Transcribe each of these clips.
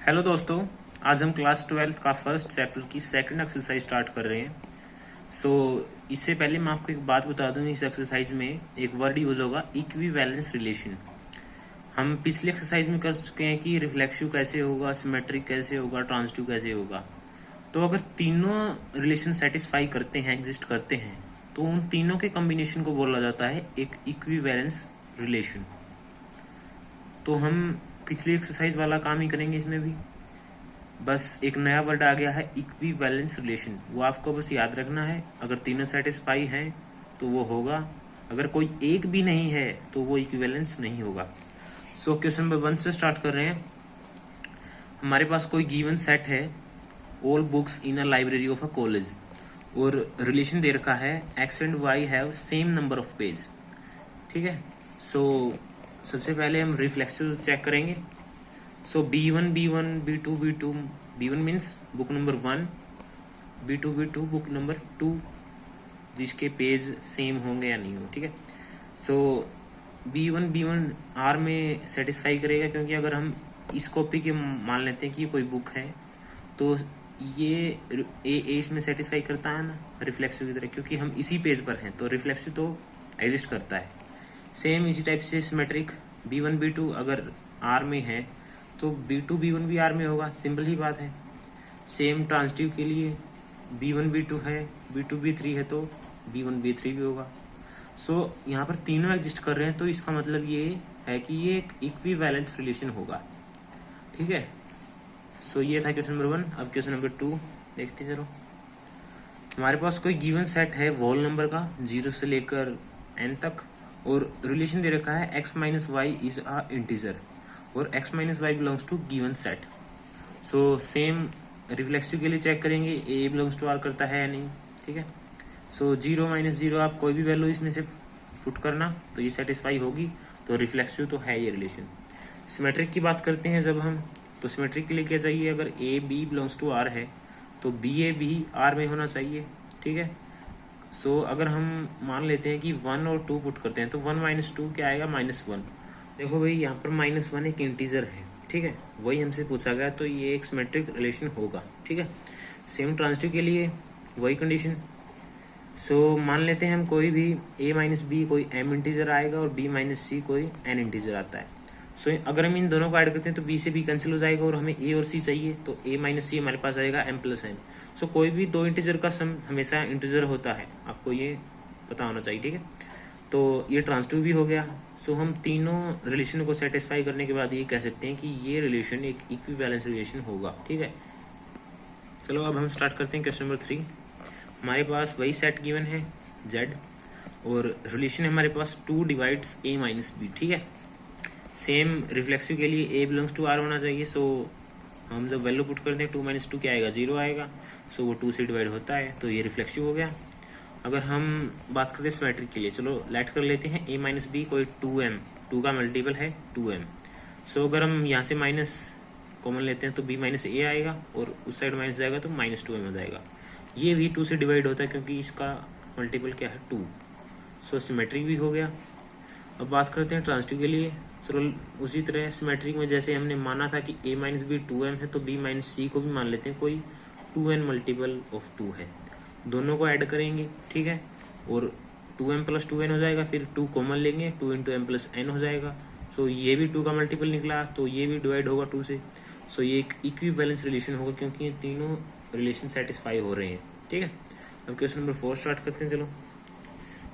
Hello दोस्तों, आज हम क्लास 12 का फर्स्ट चैप्टर की सेकंड एक्सरसाइज स्टार्ट कर रहे हैं। इससे पहले मैं आपको एक बात बता दूं, इस एक्सरसाइज में एक वर्ड यूज होगा इक्विवेलेंस रिलेशन। हम पिछली एक्सरसाइज में कर चुके हैं कि रिफ्लेक्सिव कैसे होगा, सिमेट्रिक कैसे होगा, ट्रांजिटिव कैसे होगा। तो अगर तीनों रिलेशन सेटिस्फाई करते हैं, एग्जिस्ट करते हैं, तो उन तीनों के कॉम्बिनेशन को बोला जाता है एक इक्विवेलेंस रिलेशन। तो हम पिछली एक्सरसाइज वाला काम ही करेंगे इसमें भी। बस एक नया वर्ड आ गया है इक्विवेलेंस रिलेशन, वो आपको बस याद रखना है। अगर तीनों सेटिस्फाई हैं तो वो होगा, अगर कोई एक भी नहीं है तो वो इक्विवेलेंस नहीं होगा। क्वेश्चन नंबर 1 से स्टार्ट कर रहे हैं। हमारे पास कोई गिवन सेट है, all books in a library of a college, और रिलेशन दे रखा है x and why have same number of page. ठीक है। सबसे पहले हम रिफ्लेक्सिव चेक करेंगे। B1 B1 B2 B2, B1 means book number 1, B2 B2 book number 2, जिसके पेज सेम होंगे या नहीं हो। ठीक है। B1 B1 R में सेटिस्फाई करेगा, क्योंकि अगर हम इस कॉपी के मान लेते हैं कि ये कोई बुक है, तो ये ए इसमें सेटिस्फाई करता है ना रिफ्लेक्सिव की तरह, क्योंकि हम इसी पेज पर हैं, तो रिफ्लेक्सिव तो एग्जिस्ट करता है। सेम इसी टाइप से सिमेट्रिक B1 B2 अगर R में है तो B2 B1 भी R में होगा, सिंपल ही बात है। सेम ट्रांजिटिव के लिए B1 B2 है, B2 B3 है, तो B1 B3 भी होगा। यहाँ पर तीनों एग्जिस्ट कर रहे हैं, तो इसका मतलब ये है कि ये एक इक्विवेलेंस रिलेशन होगा। ठीक है। ये था क्वेश्चन नंबर 1। अब क्वेश्चन नंबर 2 देखते चलो। हमारे पास कोई गिवन सेट है वोल नंबर का 0 से लेकर n तक, और रिलेशन दे रखा है x minus y is a integer, और x minus y belongs to given set. Same reflexive के लिए चेक करेंगे a बिलोंग्स टू r करता है या नहीं। ठीक है। 0 माइनस 0 आप कोई भी वैल्यू इसमें से पुट करना तो ये सेटिस्फाई होगी, तो रिफ्लेक्सिव तो है ये रिलेशन। सिमेट्रिक की बात करते हैं जब हम, तो सिमेट्रिक के लिए क्या चाहिए, अगर a b belongs to r है तो b a भी r में होना चाहिए। ठीक है। अगर हम मान लेते हैं कि 1 और 2 पुट करते हैं, तो 1 माइनस 2 क्या आएगा, -1। देखो भाई, यहाँ पर -1 एक इंटीजर है। ठीक है, वही हमसे पूछा गया, तो ये एक सिमेट्रिक रिलेशन होगा। ठीक है। सेम ट्रांजिटिव के लिए वही कंडीशन। मान लेते हैं हम कोई भी a माइनस बी कोई m इंटीजर आएगा, और b माइनस c कोई n इंटीजर आता है। अगर हम इन दोनों को ऐड करते हैं तो b से b कैंसिल हो जाएगा, और हमें a और c चाहिए, तो a माइनस सी हमारे पास आएगा m प्लस n। कोई भी दो इंटीजर का सम हमेशा इंटीजर होता है, आपको ये पता होना चाहिए। ठीक है। तो ये ट्रांजिटिव भी हो गया। हम तीनों रिलेशन को सेटिस्फाई करने के बाद ये कह सकते हैं कि ये रिलेशन एक इक्विवेलेंस रिलेशन होगा। ठीक है। चलो अब हम स्टार्ट करते हैं क्वेश्चन नंबर 3। हमारे पास वही सेट गिवन है z, और रिलेशन है हमारे पास 2 डिवाइड्स a माइनस बी। ठीक है। सेम रिफ्लेक्सिव के लिए a बिलोंग्स टू r होना चाहिए। हम जब वैल्यू पुट करते हैं 2 माइनस 2 क्या आएगा, 0 आएगा। वो 2 से डिवाइड होता है, तो ये रिफ्लेक्सिव हो गया। अगर हम बात करते हैं सिमेट्रिक के लिए, चलो लेट कर लेते हैं a माइनस बी कोई 2m, 2 का मल्टीपल है 2m। अगर हम यहाँ से माइनस कॉमन लेते हैं तो b माइनस a आएगा, और उस साइड माइनस जाएगा तो -2m हो जाएगा। ये भी 2 से डिवाइड होता है, क्योंकि इसका मल्टीपल क्या है 2। सिमेट्रिक भी हो गया। अब बात करते हैं ट्रांजिटिव के लिए। चलो उसी तरह सिमेट्रिक में जैसे हमने माना था कि a माइनस बी 2m है, तो b माइनस सी को भी मान लेते हैं कोई 2n मल्टीपल ऑफ 2 है। दोनों को ऐड करेंगे। ठीक है। और 2m प्लस 2n हो जाएगा, फिर 2 कॉमन लेंगे, 2 इंटू एम प्लस n हो जाएगा। ये भी 2 का मल्टीपल निकला, तो ये भी डिवाइड होगा 2 से। ये एक इक्विवेलेंस रिलेशन होगा, क्योंकि ये तीनों रिलेशन सेटिस्फाई हो रहे हैं। ठीक है। अब क्वेश्चन नंबर 4 स्टार्ट करते हैं। चलो,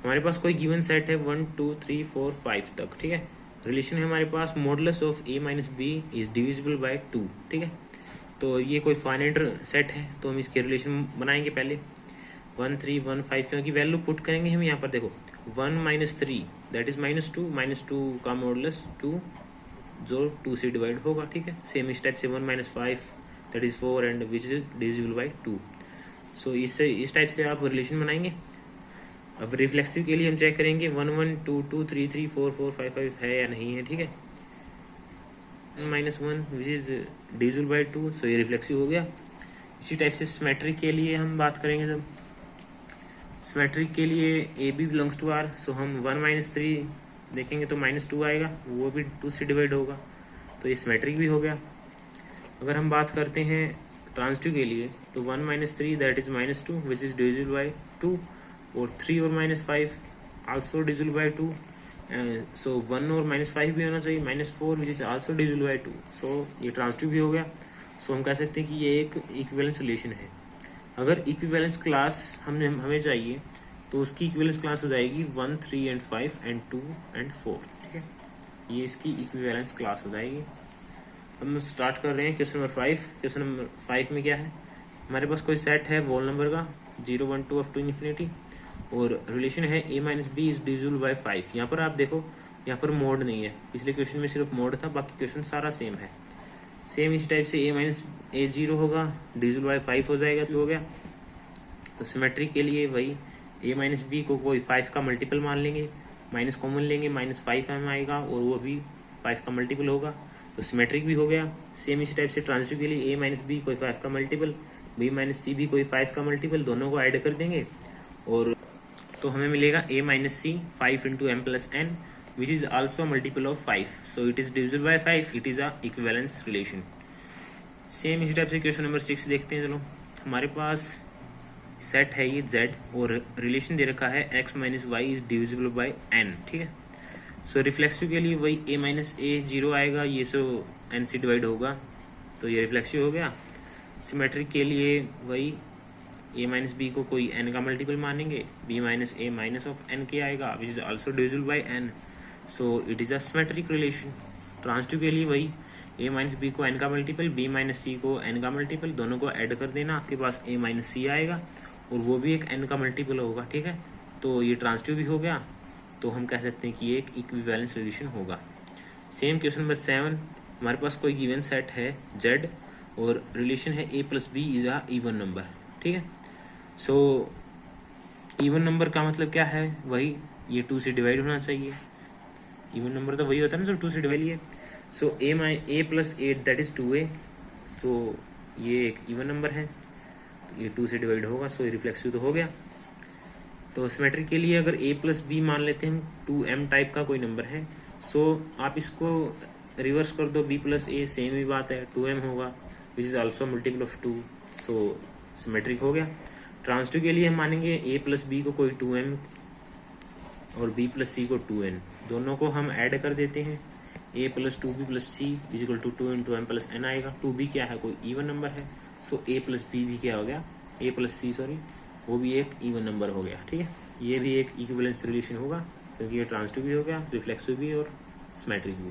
हमारे पास कोई गिवन सेट है 1 2 3 4 5 तक। ठीक है। रिलेशन है हमारे पास modulus of a minus B is divisible by 2। ठीक है। तो ये कोई फाइनाइट सेट है, तो हम इसके रिलेशन बनाएंगे पहले 1 3 1 5, क्योंकि वैल्यू पुट करेंगे हम यहाँ पर। देखो 1 माइनस 3 दैट इज -2 का मॉडुलस 2, जो 2 से डिवाइड होगा। ठीक है। सेम इस टाइप से 1 minus 5 that is 4 and which is divisible by 2। इस टाइप से आप रिलेशन बनाएंगे। अब रिफ्लेक्सिव के लिए हम चेक करेंगे 1 1 2 2 3 3 4 4 5 5 है या नहीं है। ठीक है। -1 विच इज डिविजिबल बाय 2, ये रिफ्लेक्सिव हो गया। इसी टाइप से सिमेट्रिक के लिए हम बात करेंगे। जब सिमेट्रिक के लिए a b belongs to r, हम 1 माइनस 3 देखेंगे तो -2 आएगा, वो भी 2 से डिवाइड होगा, तो ये सिमेट्रिक भी हो गया। अगर हम बात करते हैं ट्रांजिटिव के लिए तो 1 - 3 that is -2 which is divisible by 2, और 3 और -5 आल्सो डिविजिबल बाई 2, सो 1 और -5 भी होना चाहिए, -4 which is also divisible by 2, सो ये ट्रांजिटिव भी हो गया। सो हम कह सकते हैं कि ये एक इक्विवेलेंस रिलेशन है। अगर इक्विवेलेंस क्लास हमें चाहिए तो उसकी इक्विवेलेंस क्लास हो जाएगी 1, 3 एंड 5 एंड 2 एंड 4, ठीक है, ये इसकी इक्विवेलेंस क्लास हो जाएगी। हम स्टार्ट कर रहे हैं क्वेश्चन नंबर 5। क्वेश्चन नंबर 5 में क्या है, हमारे पास कोई सेट है वोल नंबर का 0, 1, 2 अप टू इन्फिनिटी, और रिलेशन है a - b is divisible bye 5। यहाँ पर आप देखो, यहाँ पर मोड नहीं है, पिछले क्वेश्चन में सिर्फ मोड था, बाकी क्वेश्चन सारा सेम है। सेम इस टाइप से a 0 होगा, डिविजिबल बाय 5 हो जाएगा, तो हो गया। तो सिमेट्री के लिए वही a - b को कोई 5 का मल्टीपल मान लेंगे, माइनस कॉमन लेंगे, -5 में आएगा और वो भी 5 का मल्टीपल होगा, तो सिमेट्रिक भी हो गया। सेम इसी टाइप से ट्रांजिटिव के लिए a - b कोई 5 का मल्टीपल, b - c भी कोई 5 का मल्टीपल, दोनों को ऐड कर देंगे और तो हमें मिलेगा a - c 5 × m + n which is also multiple of 5, so it is divisible bye 5, it is a equivalence relation. Same इसी टाइप से क्वेश्चन नंबर 6 देखते हैं। चलो, हमारे पास सेट है ये z और रिलेशन दे रखा है x - y is divisible bye n, ठीक है। सो रिफ्लेक्सिव के लिए वही a - a 0 आएगा, ये सो n से डिवाइड होगा, तो ये रिफ्लेक्सिव हो गया। सिमेट्रिक के लिए वही a - b को कोई n का मल्टीपल मानेंगे, b - a minus of n के आएगा which is also divisible by n, so it is a symmetric relation. Transitive के लिए वही a - b को n का मल्टीपल, b - c को n का मल्टीपल, दोनों को ऐड कर देना, आपके पास a - c आएगा और वो भी एक n का मल्टीपल होगा, ठीक है। तो ये ट्रांजिटिव भी हो गया, तो हम कह सकते हैं कि ये एक इक्विवेलेंस रिलेशन होगा। सेम क्वेश्चन नंबर 7, हमारे पास कोई गिवन सेट है z और रिलेशन है a + b is a even number, ठीक है। सो इवन नंबर का मतलब क्या है, वही ये 2 से डिवाइड होना चाहिए। इवन नंबर तो वही होता है ना जो 2 से डिवाइड है। सो a + 8 दैट इज 2a, तो ये एक इवन नंबर है, तो ये 2 से डिवाइड होगा, सो ये रिफ्लेक्सिव तो हो गया। तो सिमेट्रिक के लिए अगर a + b मान लेते हैं, 2m टाइप का कोई नंबर है, सो आप इसको रिवर्स कर दो, b + a सेम ही बात है, 2m होगा which is also multiple of 2, so symmetric हो गया। ट्रांजिटिव के लिए हम मानेंगे a + b को कोई 2m और b + c को 2n, दोनों को हम ऐड कर देते हैं, a + 2b + c = 2 × m + n आएगा। 2b क्या है, कोई इवन नंबर है, सो a + b भी क्या हो गया, a + c सॉरी, वो भी एक इवन नंबर हो गया, ठीक है। ये भी एक इक्विवेलेंस रिलेशन होगा क्योंकि ये ट्रांजिटिव भी हो गया, रिफ्लेक्सिव भी और सिमेट्रिक भी।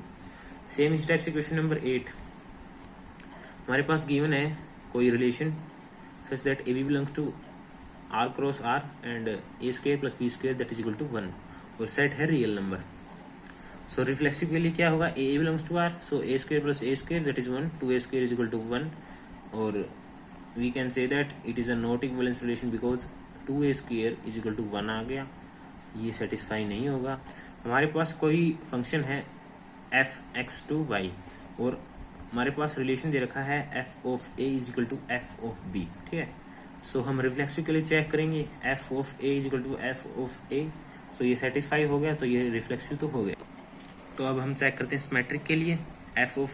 सेम इस टाइप से क्वेश्चन नंबर 8, हमारे पास गिवन है कोई relation such that a b belongs to r × r and a² + b² that is equal to 1, और सेट है रियल नंबर। सो रिफ्लेक्सिव के लिए क्या होगा, a belongs to r, so a² + a² that is 1, 2a² is equal to 1, और we can say that it is a not equivalence relation because 2a² is equal to 1 आ गया, ये satisfy नहीं होगा। हमारे पास कोई फंक्शन है f(x to y) और हमारे पास रिलेशन दे रखा है f(a) is equal to f(b), ठीक है। सो हम रिफ्लेक्सिव के लिए चेक करेंगे f(a) is equal to f(a), सो ये सेटिस्फाई हो गया, तो ये रिफ्लेक्सिव तो हो गया। तो अब हम चेक करते हैं सिमेट्रिक के लिए, f(a)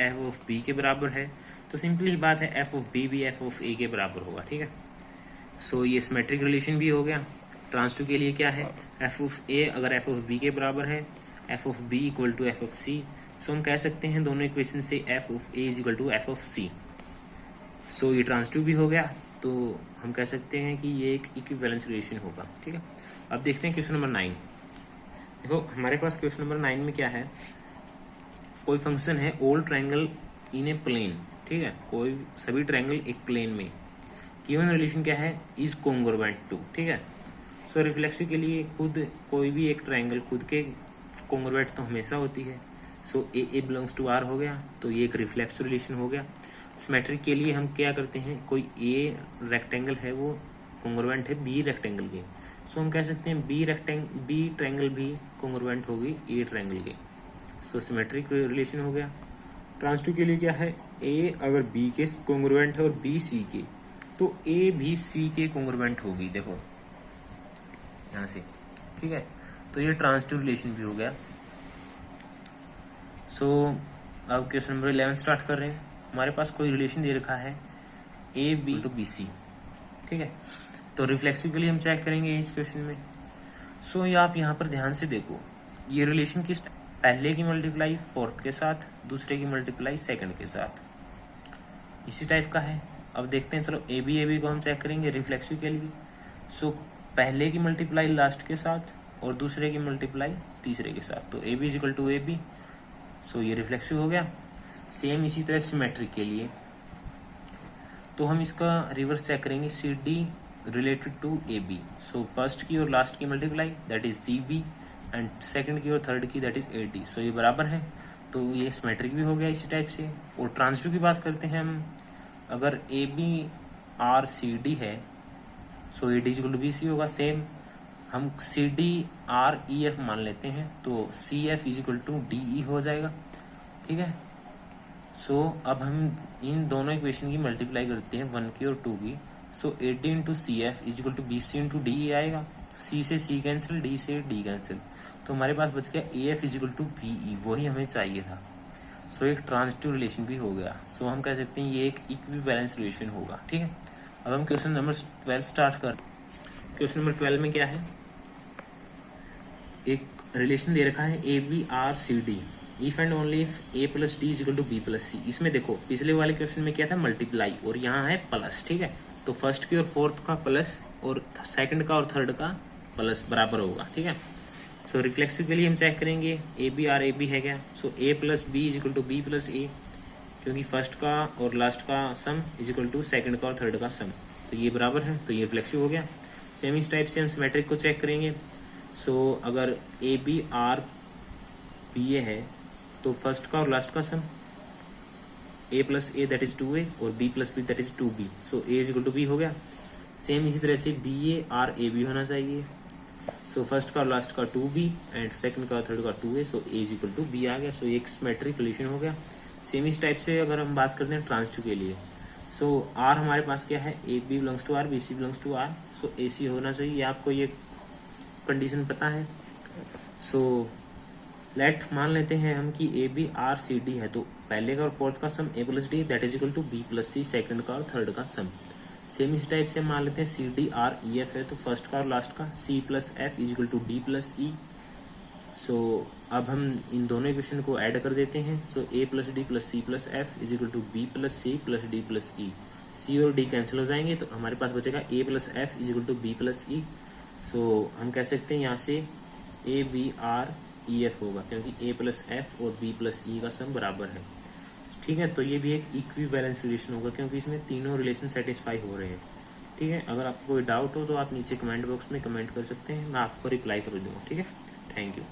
f(b) के बराबर है, तो सिंपली बात है f(b) भी f(a) के बराबर होगा, ठीक है। सो ये सिमेट्रिक रिलेशन भी हो गया। ट्रांजिटिव के लिए क्या है, f(a) अगर f(b) के बराबर है, f(b) = f(c), सो हम कह सकते हैं दोनों इक्वेशन से f(a) = f(c), सो ये ट्रांजिटिव भी हो गया, तो हम कह सकते हैं कि ये एक इक्विवेलेंस रिलेशन होगा, ठीक है। अब देखते हैं क्वेश्चन नंबर 9। देखो, हमारे पास क्वेश्चन नंबर 9 में क्या है, कोई फंक्शन है all triangle in a plane, ठीक है, कोई सभी ट्रायंगल एक प्लेन में, गिवन रिलेशन क्या है, इज कॉन्ग्रुएंट टू, ठीक है। सो रिफ्लेक्सिव के लिए खुद कोई भी एक ट्रायंगल खुद के कॉन्ग्रुएंट तो हमेशा होती है, सो a बिलोंग्स टू r हो गया, तो ये एक रिफ्लेक्सिव रिलेशन हो गया। सिमेट्रिक के लिए हम क्या करते हैं, कोई a रेक्टेंगल है वो कॉन्ग्रुएंट है b रेक्टेंगल के, सो हम कह सकते हैं b ट्रायंगल भी कॉन्ग्रुएंट होगी a ट्रायंगल के, सो सिमेट्रिक रिलेशन हो गया। ट्रांजिटिव के लिए क्या है, a अगर b के कॉन्ग्रुएंट है और b c के, तो a भी c के कॉन्ग्रुएंट होगी, देखो यहाँ से, ठीक है, तो ये ट्रांजिटिव रिलेशन भी हो गया। सो अब क्वेश्चन नंबर 11 स्टार्ट कर रहे हैं। हमारे पास कोई रिलेशन दे रखा है A B to B C, ठीक है। तो रिफ्लेक्सिव के लिए हम चेक करेंगे इस क्वेश्चन में। सो ये आप यहाँ पर ध्यान से देखो, ये रिलेशन किस, पहले की मल्टीप्लाई फोर्थ के साथ, दूसरे की मल्टीप्लाई सेकंड के साथ, इसी टाइप का है। अब देखते हैं, चलो ए बी को हम चेक करेंगे रिफ्लेक्सिव के लिए। सो पहले की मल्टीप्लाई लास्ट के साथ और दूसरे की मल्टीप्लाई तीसरे के साथ, तो A B is equal to A B, so ये रिफ्लेक्सिव हो गया। सेम इसी तरह सिमेट्रिक के लिए, तो हम इसका रिवर्स चेक करेंगे, C D related to A B. So first की और लास्ट की multiply that is C B, and second की और थर्ड की that is A D. So ये बराबर है, तो ये सिमेट्रिक भी हो गया इसी टाइप से। और ट्रांजिटिव की बात करते हैं हम, अगर A B R C D है, so A D equal to B C होगा। सेम हम C D R E F मान लेते हैं, तो C F is equal to D E हो जाएगा, ठीक है। सो अब हम इन दोनों इक्वेशन की मल्टीप्लाई करते हैं, 1 की और 2 की। So A D into C F is equal to B C into D E आएगा। सी से सी कैंसिल, डी से डी कैंसिल, तो हमारे पास बच गया A F is equal to B E, वही हमें चाहिए था। सो एक ट्रांजिटिव रिलेशन भी हो गया। सो हम कह सकते हैं ये एक इक्विवेलेंस रिलेशन होगा, ठीक है। अब हम क्वेश्चन नंबर 12 स्टार्ट कर। क्वेश्चन नंबर 12 में क्या है, एक रिलेशन दे रखा है A B R C D, if and only if A plus D is equal to B plus C. इसमें देखो पिछले वाले क्वेश्चन में क्या था, मल्टीप्लाई, और यहाँ है प्लस, ठीक है। तो फर्स्ट की और फोर्थ का प्लस और सेकंड का और थर्ड का प्लस बराबर होगा, ठीक है। सो रिफ्लेक्सिव के लिए हम चेक करेंगे, ए बी है क्या, so A plus B is equal to B plus A, क्योंकि फर्स्ट का और लास्ट का sum is equal to second का और थर्ड का सम, तो ये बराबर है, तो ये रिफ्लेक्सिव हो गया। सेम इस टाइप से हम सिमेट्रिक को चेक करेंगे। सो अगर A B R B A है, तो फर्स्ट का और लास्ट का sum a plus A that is 2a और b plus B that is 2b, so a is equal to b हो गया। सेम इसी तरह से B A R A B होना चाहिए। सो फर्स्ट का और लास्ट का 2b एंड सेकंड का और थर्ड का 2a, so a is equal to b आ गया। सो एक सिमेट्रिक रिलेशन हो गया। सेम इस टाइप से अगर हम बात करते हैं ट्रांजिटिव के लिए, सो r हमारे पास क्या है, A B belongs to R, B C belongs to R, so A C होना चाहिए। आपको ये कंडीशन पता है। सो लेट मान लेते हैं हम कि A B R C D है, तो पहले का और फोर्थ का sum A plus D that is equal to B plus C, second का और थर्ड का सम। सेम इस टाइप से मान लेते हैं C D R E F है, तो फर्स्ट का और लास्ट का C plus F is equal to D plus E. So अब हम इन दोनों इक्वेशन को ऐड कर देते हैं। So A plus D plus C plus F is equal to B plus C plus D plus E. C और D cancel हो जाएंगे, तो हमारे पास बचेगा A plus F is equal to B plus E. So हम कह सकते हैं यहाँ से A B R E F होगा, क्योंकि ए प्लस एफ और बी प्लस ई का सम बराबर है, ठीक है। तो ये भी एक इक्विवेलेंस रिलेशन होगा, क्योंकि इसमें तीनों रिलेशन सेटिस्फाई हो रहे हैं, ठीक है। अगर आपको कोई डाउट हो तो आप नीचे कमेंट बॉक्स में कमेंट कर सकते हैं, मैं आपको रिप्लाई कर दूंगा, ठीक है। Thank you.